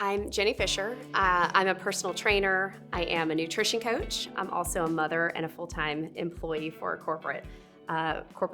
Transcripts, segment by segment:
I'm Jenny Fisher. I'm a personal trainer. I am a nutrition coach. I'm also a mother and a full-time employee for a corporate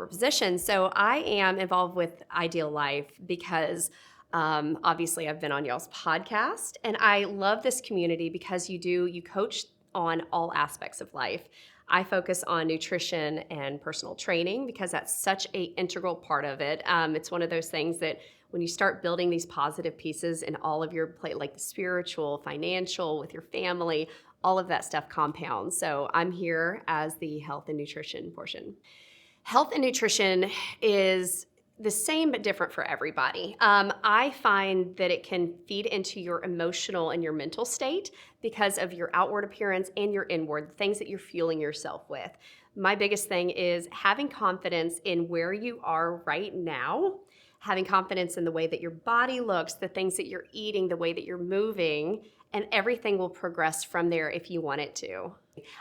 position. So I am involved with Ideal Life because obviously I've been on y'all's podcast, and I love this community because you coach on all aspects of life. I focus on nutrition and personal training because that's such an integral part of it. It's one of those things that when you start building these positive pieces in all of your plate, like the spiritual, financial, with your family, all of that stuff compounds. So I'm here as the health and nutrition portion. Health and nutrition is the same but different for everybody. I find that it can feed into your emotional and your mental state because of your outward appearance and your inward, the things that you're fueling yourself with. My biggest thing is having confidence in where you are right now, having confidence in the way that your body looks, the things that you're eating, the way that you're moving, and everything will progress from there if you want it to.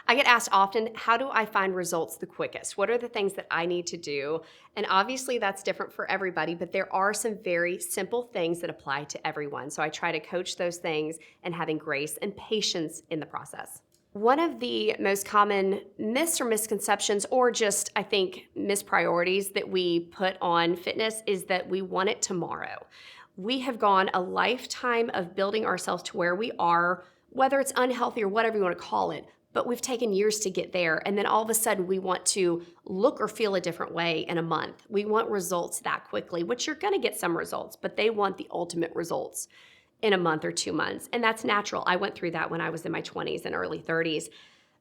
I get asked often, how do I find results the quickest? What are the things that I need to do? And obviously that's different for everybody, but there are some very simple things that apply to everyone. So I try to coach those things and having grace and patience in the process. One of the most common myths or misconceptions, or just, I think, mispriorities that we put on fitness is that we want it tomorrow. We have gone a lifetime of building ourselves to where we are, whether it's unhealthy or whatever you want to call it, but we've taken years to get there. And then all of a sudden we want to look or feel a different way in a month. We want results that quickly, which you're going to get some results, but they want the ultimate results in a month or 2 months. And that's natural. I went through that when I was in my 20s and early 30s.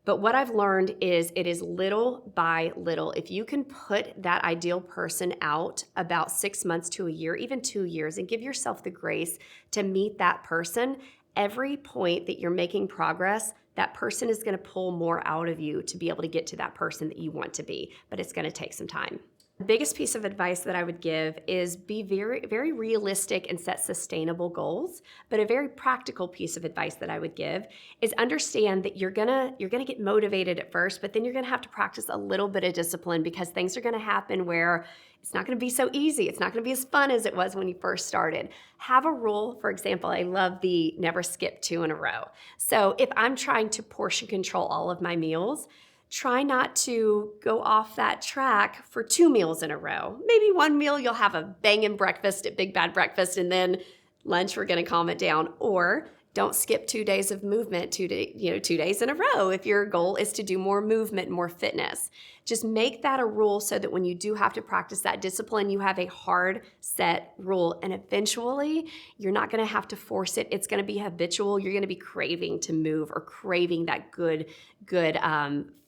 But what I've learned is it is little by little. If you can put that ideal person out about 6 months to a year, even 2 years, and give yourself the grace to meet that person, every point that you're making progress, that person is going to pull more out of you to be able to get to that person that you want to be. But it's going to take some time. The biggest piece of advice that I would give is be very, very realistic and set sustainable goals. But a very practical piece of advice that I would give is understand that you're gonna get motivated at first, but then you're gonna have to practice a little bit of discipline because things are gonna happen where it's not gonna be so easy. It's not gonna be as fun as it was when you first started. Have a rule. For example, I love the never skip 2 in a row. So if I'm trying to portion control all of my meals, try not to go off that track for 2 meals in a row. Maybe one meal you'll have a banging breakfast at Big Bad Breakfast, and then lunch we're going to calm it down. Or don't skip 2 days of movement, 2 days in a row if your goal is to do more movement, more fitness. Just make that a rule so that when you do have to practice that discipline, you have a hard set rule. And eventually, you're not going to have to force it. It's going to be habitual. You're going to be craving to move or craving that good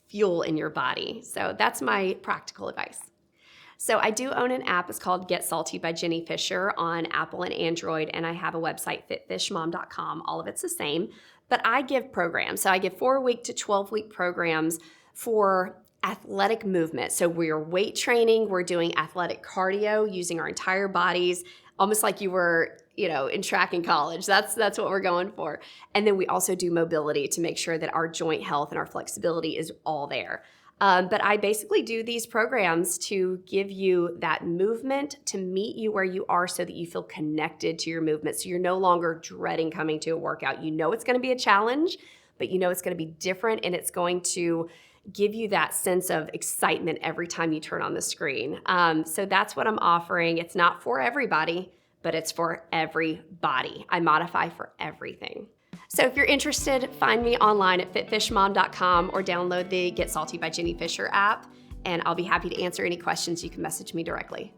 fuel in your body. So that's my practical advice. So I do own an app. It's called Get Salty by Jenny Fisher on Apple and Android, and I have a website, fitfishmom.com. All of it's the same, but I give programs. So I give 4-week to 12-week programs for athletic movement. So we're weight training. We're doing athletic cardio using our entire bodies, almost like you were in track in college. That's what we're going for. And then we also do mobility to make sure that our joint health and our flexibility is all there. But I basically do these programs to give you that movement to meet you where you are so that you feel connected to your movement. So you're no longer dreading coming to a workout. You know it's going to be a challenge, but you know it's going to be different, and it's going to give you that sense of excitement every time you turn on the screen. So that's what I'm offering. It's not for everybody, but it's for everybody. I modify for everything. So if you're interested, find me online at fitfishmom.com or download the Get Salty by Jenny Fisher app, and I'll be happy to answer any questions. You can message me directly.